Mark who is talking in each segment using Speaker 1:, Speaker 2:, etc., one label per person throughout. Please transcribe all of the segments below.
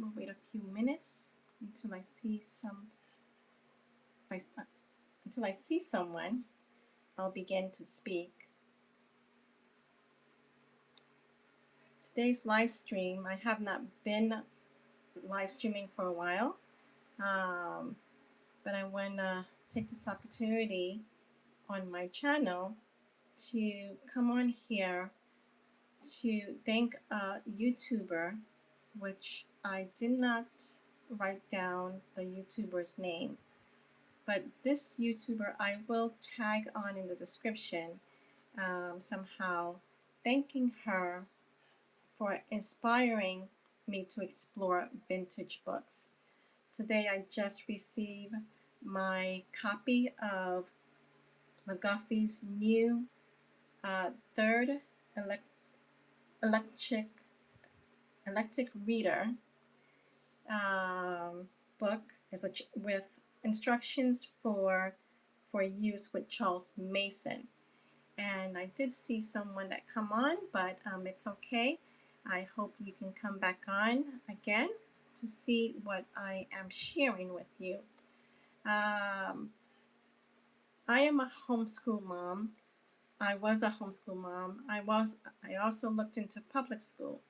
Speaker 1: We'll wait a few minutes until I see until I see someone. I'll begin to speak. Today's live stream, I have not been live streaming for a while, but I want to take this opportunity on my channel to come on here to thank a YouTuber, which I did not write down the YouTuber's name, but this YouTuber I will tag on in the description somehow, thanking her for inspiring me to explore vintage books. Today I just received my copy of McGuffey's new third electric reader book with instructions for use with Charles Mason. And I did see someone that come on, but it's okay. I hope you can come back on again to see what I am sharing with you. I am a homeschool mom. I was a homeschool mom. I also looked into public school.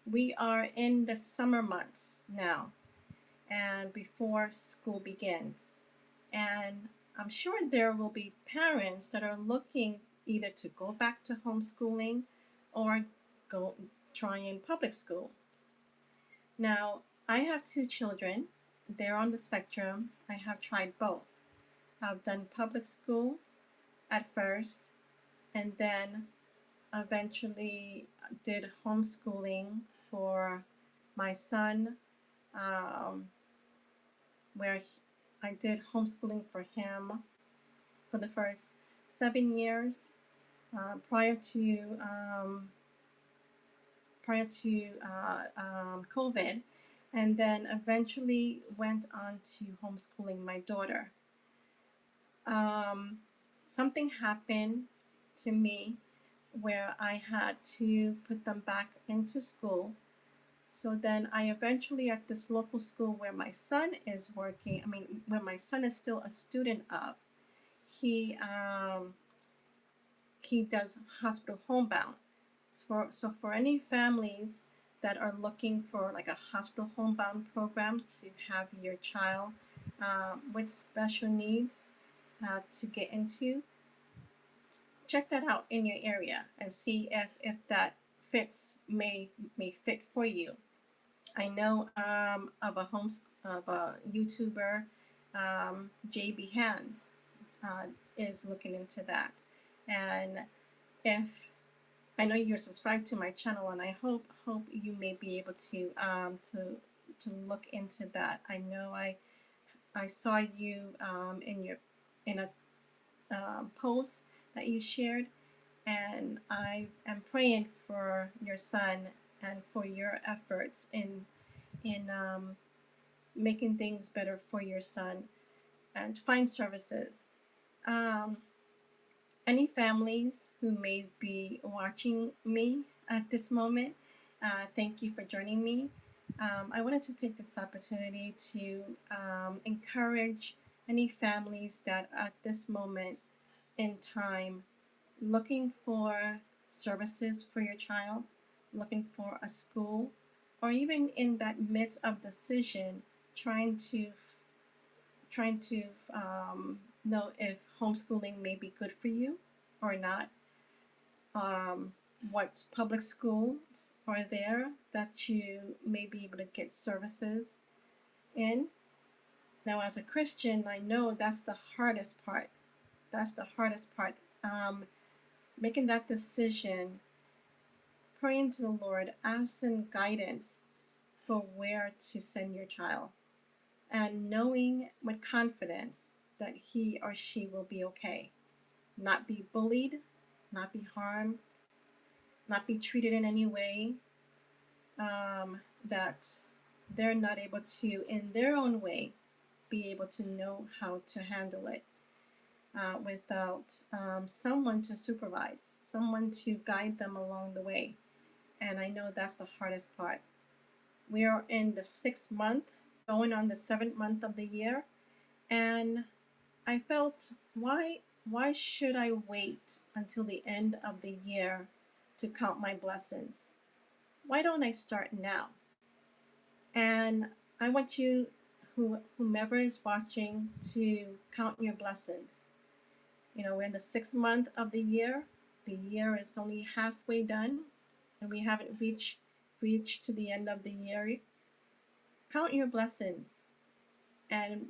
Speaker 1: We are in the summer months now, and before school begins. And I'm sure there will be parents that are looking either to go back to homeschooling or go try in public school. Now, I have two children. They're on the spectrum. I have tried both. I've done public school at first, and then eventually did homeschooling for my son, where I did homeschooling for him for the first 7 years prior to COVID, and then eventually went on to homeschooling my daughter. Something happened to me where I had to put them back into school. So then I eventually, at this local school where my son is working, where my son is still a student of, he does hospital homebound. So for any families that are looking for like a hospital homebound program to have your child with special needs to get into, check that out in your area and see if that may fit for you. I know of a YouTuber, JB Hands, is looking into that, and if I know you're subscribed to my channel, and I hope you may be able to look into that. I know I saw you in a post that you shared, and I am praying for your son and for your efforts in making things better for your son and find services. Any families who may be watching me at this moment, thank you for joining me. I wanted to take this opportunity to encourage any families that at this moment in time looking for services for your child, looking for a school, or even in that midst of decision, trying to know if homeschooling may be good for you or not. What public schools are there that you may be able to get services in. Now, as a Christian, I know that's the hardest part. That's the hardest part. Making that decision, praying to the Lord, asking guidance for where to send your child, and knowing with confidence that he or she will be okay, not be bullied, not be harmed, not be treated in any way that they're not able to, in their own way, be able to know how to handle it without someone to supervise, someone to guide them along the way. And I know that's the hardest part. We are in the 6th month, going on the 7th month of the year, and I felt, why should I wait until the end of the year to count my blessings? Why don't I start now? And I want you, whomever is watching, to count your blessings. You know, we're in the 6th month of the year. The year is only halfway done, and we haven't reached to the end of the year. Count your blessings and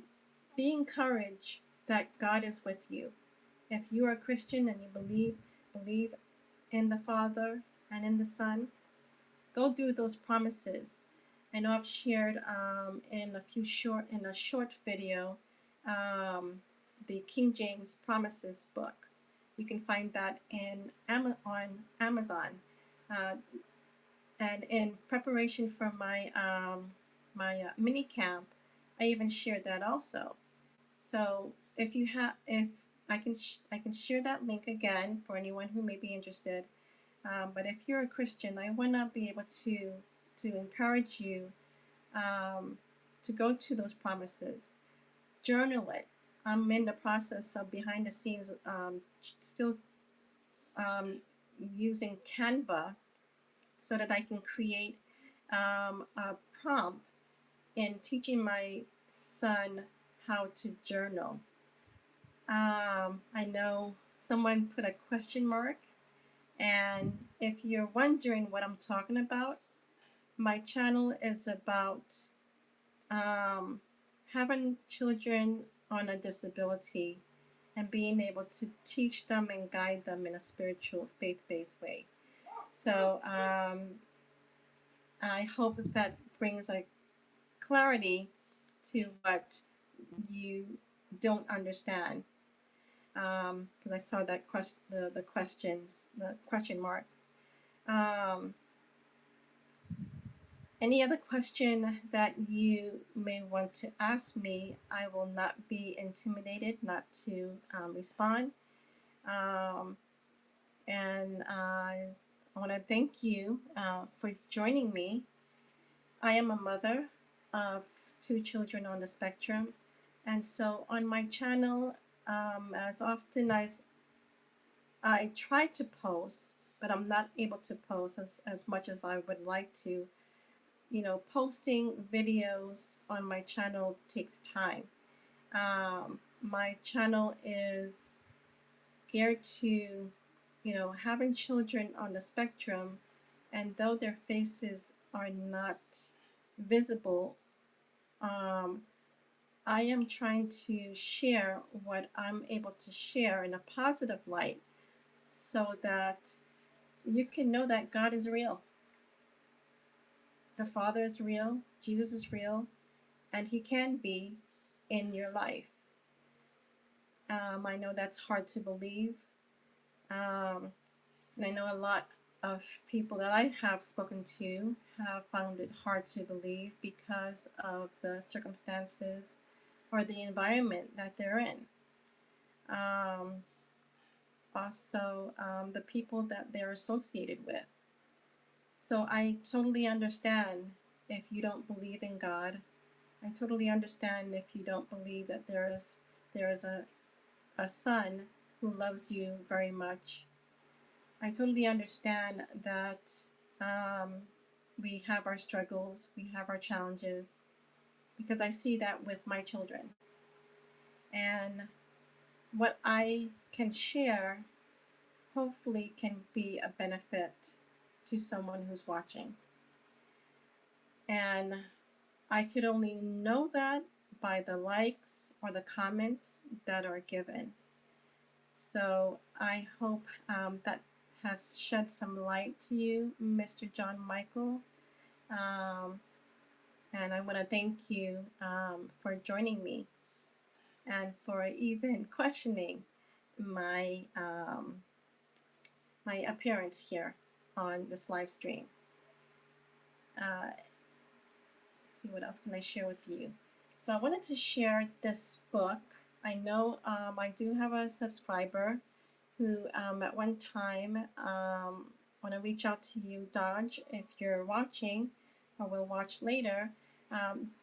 Speaker 1: be encouraged that God is with you. If you are a Christian and you believe in the Father and in the Son, go do those promises. I know I've shared in a short video the King James Promises book. You can find that on Amazon. And in preparation for my mini camp, I even shared that also. So if I can share that link again for anyone who may be interested. But if you're a Christian, I want to be able to encourage you to go to those promises. Journal it. I'm in the process of behind the scenes still using Canva so that I can create a prompt in teaching my son how to journal. I know someone put a question mark, and if you're wondering what I'm talking about, my channel is about having children on a disability and being able to teach them and guide them in a spiritual, faith-based way. So I hope that brings a clarity to what you don't understand. Because I saw that the question marks. Any other question that you may want to ask me, I will not be intimidated not to respond. And I want to thank you for joining me. I am a mother of 2 children on the spectrum, and so on my channel, as often as I try to post, but I'm not able to post as much as I would like to. You know, posting videos on my channel takes time. My channel is geared to, you know, having children on the spectrum, and though their faces are not visible, I am trying to share what I'm able to share in a positive light so that you can know that God is real. The Father is real, Jesus is real, and He can be in your life. I know that's hard to believe. And I know a lot of people that I have spoken to have found it hard to believe because of the circumstances or the environment that they're in. Also, the people that they're associated with. So I totally understand if you don't believe in God. I totally understand if you don't believe that there is a son who loves you very much. I totally understand that we have our struggles, we have our challenges, because I see that with my children. And what I can share hopefully can be a benefit to someone who's watching. And I could only know that by the likes or the comments that are given. So I hope that has shed some light to you, Mr. John Michael. And I want to thank you for joining me and for even questioning my my appearance here on this live stream. Let's see, what else can I share with you? So I wanted to share this book. I know I do have a subscriber who at one time, want to reach out to you, Dodge, if you're watching. or will watch later.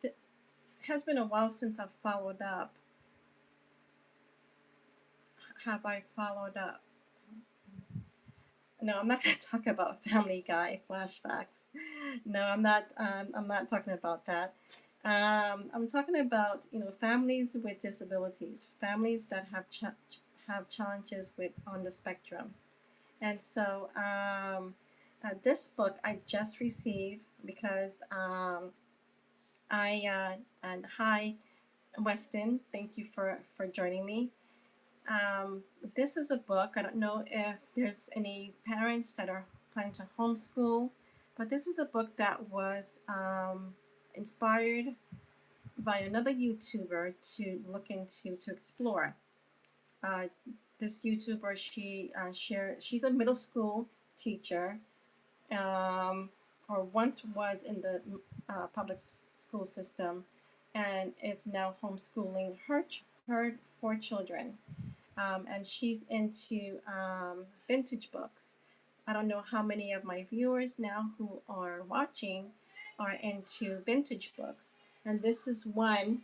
Speaker 1: It has been a while since I've followed up. Have I followed up? No, I'm not going to talk about Family Guy flashbacks. No, I'm not. I'm not talking about that. I'm talking about families with disabilities, families that have challenges with on the spectrum, and so this book I just received because and hi Weston, thank you for joining me. Um, this is a book. I don't know if there's any parents that are planning to homeschool, but this is a book that was inspired by another YouTuber to look into to explore. Uh, this YouTuber, she's a middle school teacher, um, or once was in the public school system, and is now homeschooling her four children. And she's into vintage books. I don't know how many of my viewers now who are watching are into vintage books, and this is one.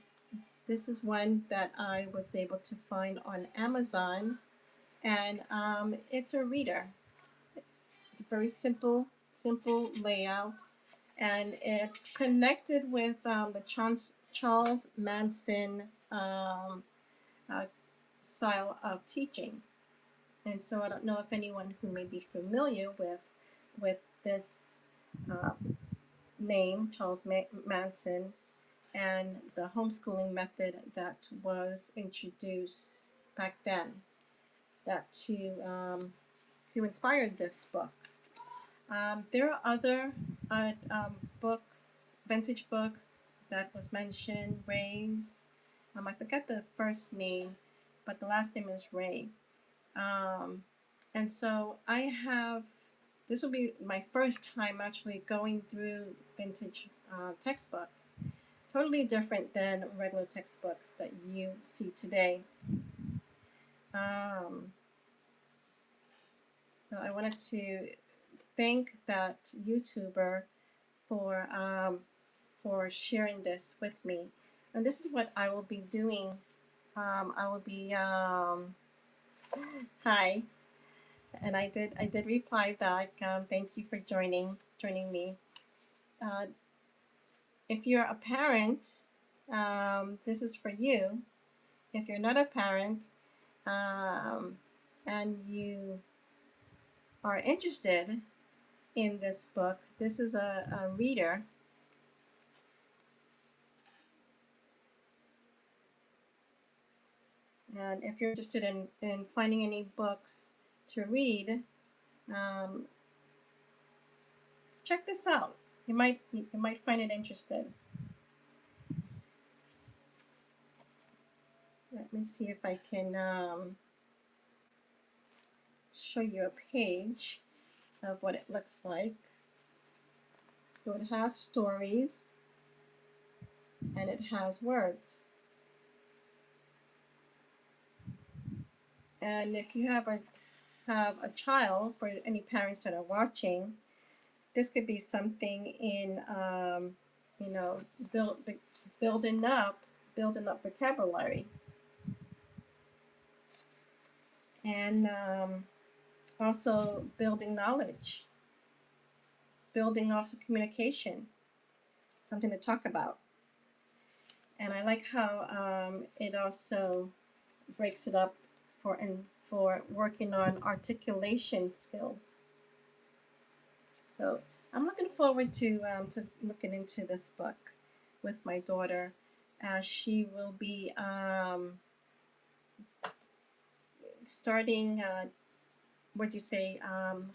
Speaker 1: This is one that I was able to find on Amazon, and it's a reader. It's a very simple layout, and it's connected with the Charles Manson uh, style of teaching. And so I don't know if anyone who may be familiar with this uh, name, Charles Manson, and the homeschooling method that was introduced back then, that to inspire this book. There are other books, vintage books that was mentioned. Ray's, I forget the first name, but the last name is Ray. Um, and so this will be my first time actually going through vintage textbooks. Totally different than regular textbooks that you see today. Um, so I wanted to thank that YouTuber for sharing this with me. And this is what I will be doing. I will be hi. And I did reply back. Thank you for joining me. Uh, if you're a parent, this is for you. If you're not a parent, and you are interested in this book, this is a reader. And if you're interested in finding any books to read, um, check this out. You might find it interesting. Let me see if I can show you a page of what it looks like. So it has stories and it has words. And if you have a child, for any parents that are watching, this could be something in you know build, building up vocabulary, and also building knowledge, building also communication, something to talk about. And I like how it also breaks it up for working on articulation skills. So I'm looking forward to looking into this book with my daughter, as she will be starting what do you say,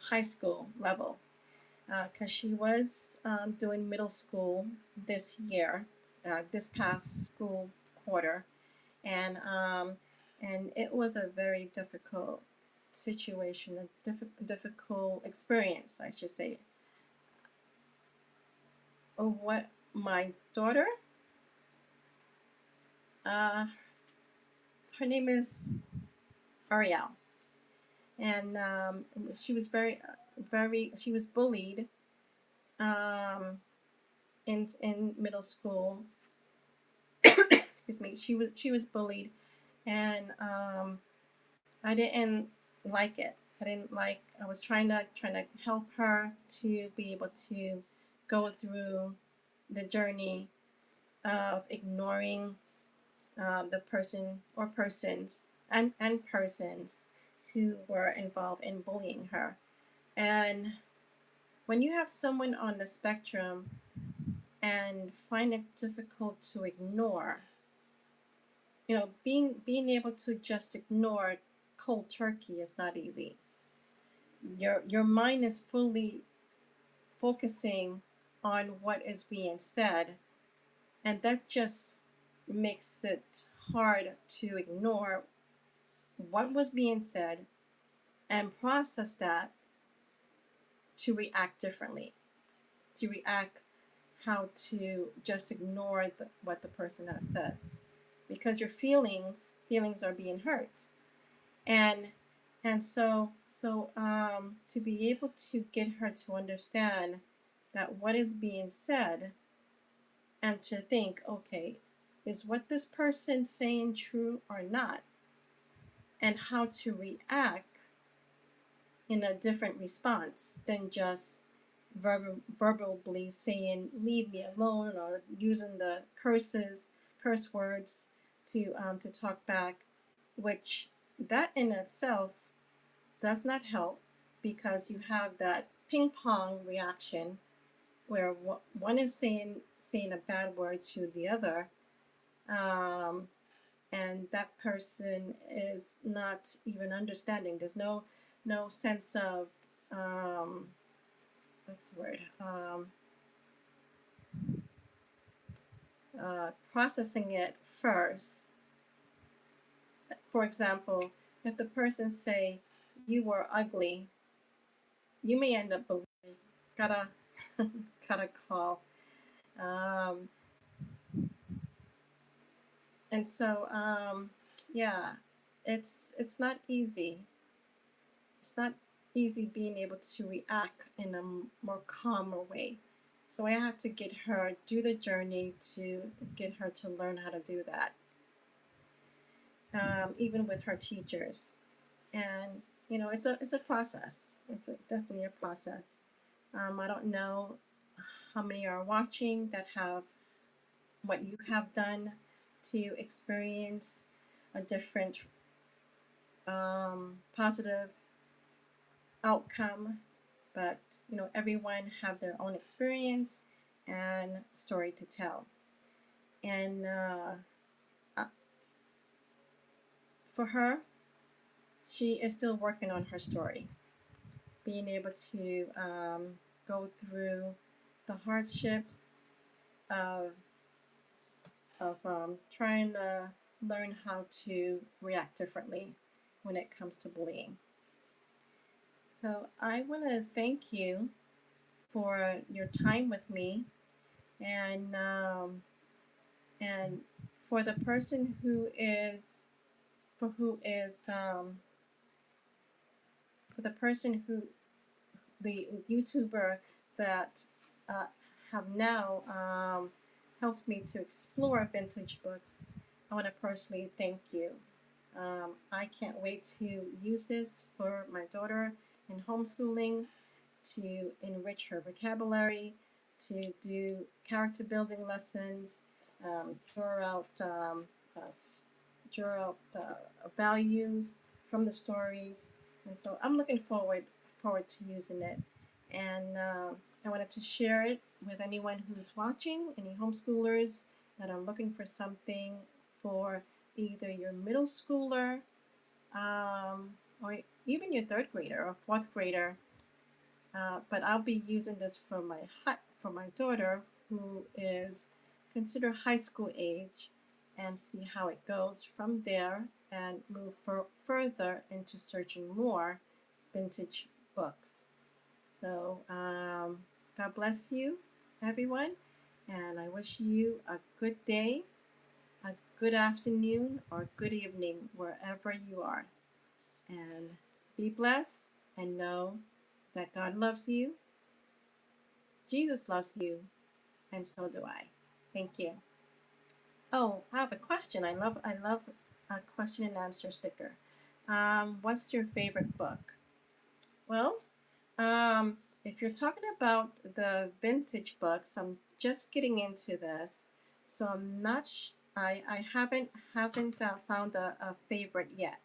Speaker 1: high school level, because she was doing middle school this year, this past school quarter, and it was a very difficult situation, a difficult experience, I should say. What my daughter, her name is Ariel, and she was she was bullied, um, in middle school. Excuse me. She was bullied, and I didn't like it. I didn't like. I was trying to help her to be able to go through the journey of ignoring the person or persons and persons who were involved in bullying her. And when you have someone on the spectrum and find it difficult to ignore, being able to just ignore cold turkey is not easy. Your mind is fully focusing on what is being said, and that just makes it hard to ignore what was being said and process that to react differently, to react how to just ignore what the person has said, because your feelings are being hurt. And to be able to get her to understand that what is being said, and to think, okay, is what this person saying true or not, and how to react in a different response than just verbally saying leave me alone, or using the curse words to talk back, which that in itself does not help, because you have that ping pong reaction where one is saying a bad word to the other, um, and that person is not even understanding. There's no sense of what's the word, processing it first. For example, if the person say you were ugly, you may end up believing. Gotta gotta call. Um, and so yeah, it's not easy. It's not easy being able to react in a more calmer way. So I had to get her do the journey to get her to learn how to do that, even with her teachers. And it's a process. Definitely a process. I don't know how many are watching that have what you have done to experience a different positive outcome, but everyone have their own experience and story to tell. And uh, for her, she is still working on her story, being able to go through the hardships of trying to learn how to react differently when it comes to bullying. So I want to thank you for your time with me, and and for the person who is for who is for the person who the YouTuber that uh, have now helped me to explore vintage books. I want to personally thank you. I can't wait to use this for my daughter in homeschooling, to enrich her vocabulary, to do character building lessons, draw out, values from the stories. And so I'm looking forward to using it. And I wanted to share it with anyone who's watching, any homeschoolers that are looking for something for either your middle schooler, or even your third grader or fourth grader. But I'll be using this for my daughter, who is considered high school age, and see how it goes from there, and move further into searching more vintage books. So God bless you, everyone, and I wish you a good day, a good afternoon, or good evening wherever you are. And be blessed, and know that God loves you, Jesus loves you, and so do I. Thank you. Oh, I have a question. I love a question and answer sticker. What's your favorite book? Well, um, if you're talking about the vintage books, I'm just getting into this, so I'm not. I haven't found a favorite yet,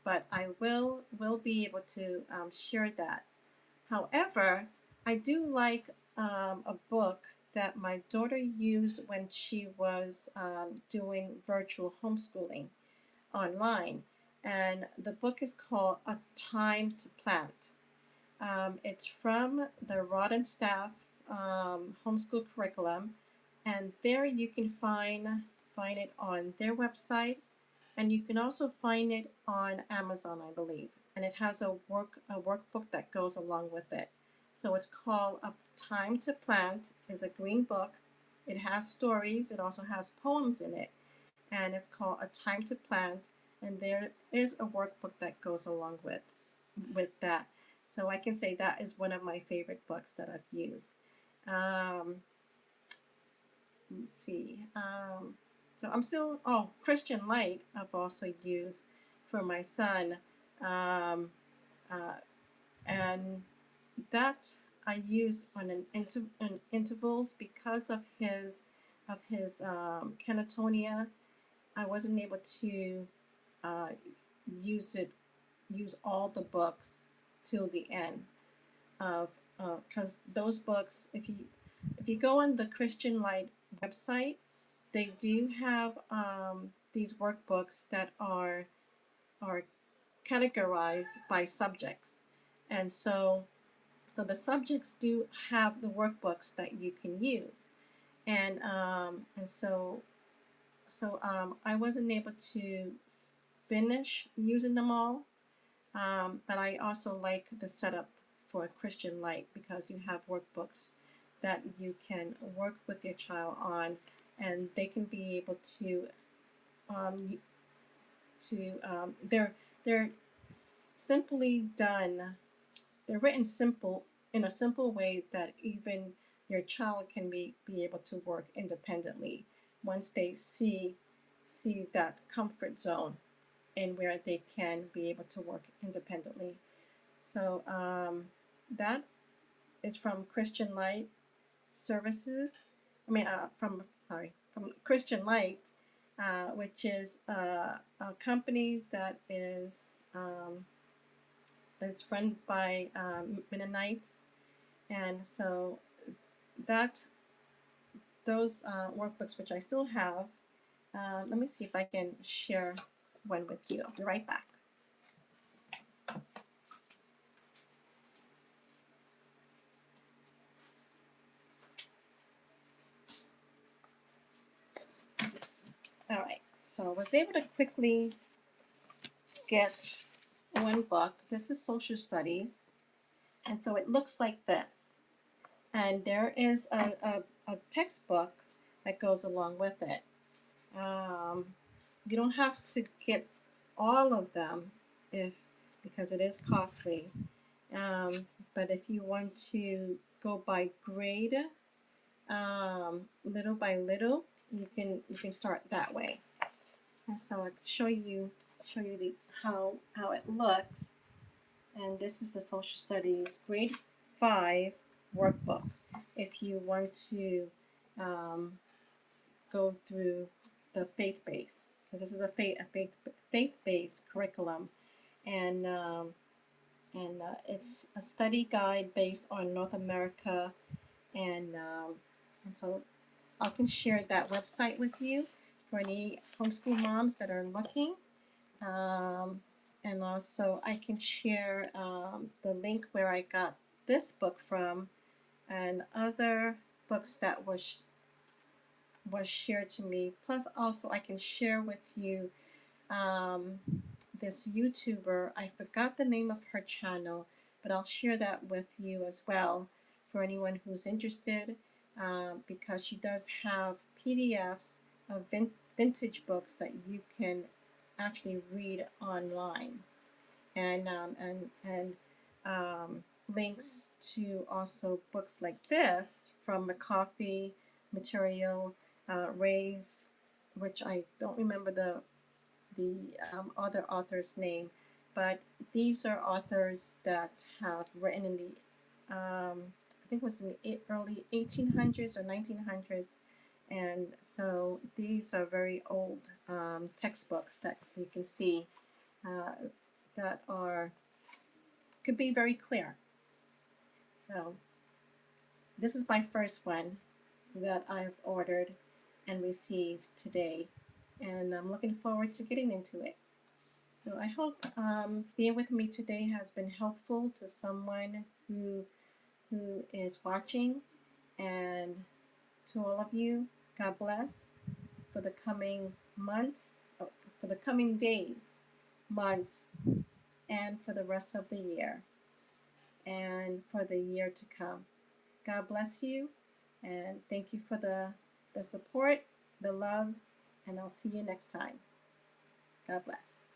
Speaker 1: but I will be able to share that. However, I do like a book that my daughter used when she was doing virtual homeschooling online, and the book is called A Time to Plant. It's from the Rod and Staff homeschool curriculum, and there you can find it on their website, and you can also find it on Amazon, I believe. And it has a workbook that goes along with it. So it's called A Time to Plant. It's a green book. It has stories. It also has poems in it, and it's called A Time to Plant. And there is a workbook that goes along with that. So I can say that is one of my favorite books that I've used. Um, let's see. So I'm still, oh, Christian Light I've also used for my son. Um, uh, and that I use on an intervals because of his catatonia. I wasn't able to uh, use use all the books till the end of because those books, if you go on the Christian Light website, they do have these workbooks that are categorized by subjects, and so the subjects do have the workbooks that you can use, and so I wasn't able to finish using them all. But I also like the setup for Christian Light because you have workbooks that you can work with your child on, and they can be able um, they're simply done. They're written simple in a simple way that even your child can be able to work independently once they see that comfort zone and where they can be able to work independently. So that is from Christian Light Services. I mean, from Christian Light, which is a company that is run by Mennonites, and so that those workbooks, which I still have. Let me see if I can share one with you. I'll be right back. All right, so I was able to quickly get one book. This is social studies, and so it looks like this. And there is a textbook that goes along with it. Um, you don't have to get all of them if because it is costly. But if you want to go by grade, little by little, you can start that way. And so I show you the how it looks. And this is the social studies grade 5 workbook. If you want to um, go through the faith base, because this is a faith based curriculum, and it's a study guide based on North America, and so I can share that website with you for any homeschool moms that are looking. Um, and also, I can share the link where I got this book from and other books that was shared to me. Plus, also, I can share with you um, this YouTuber. I forgot the name of her channel, but I'll share that with you as well for anyone who's interested because she does have PDFs of vintage books that you can actually read online and links to also books like this from McCoffee, material, Ray's, which I don't remember the other author's name, but these are authors that have written in the I think it was in the early 1800s or 1900s, and so these are very old textbooks that you can see uh, that are could be very clear. So this is my first one that I've ordered and received today, and I'm looking forward to getting into it. So I hope being with me today has been helpful to someone who is watching, and to all of you, God bless for the coming months, for the coming days, months, and for the rest of the year, and for the year to come. God bless you, and thank you for the support, the love, and I'll see you next time. God bless.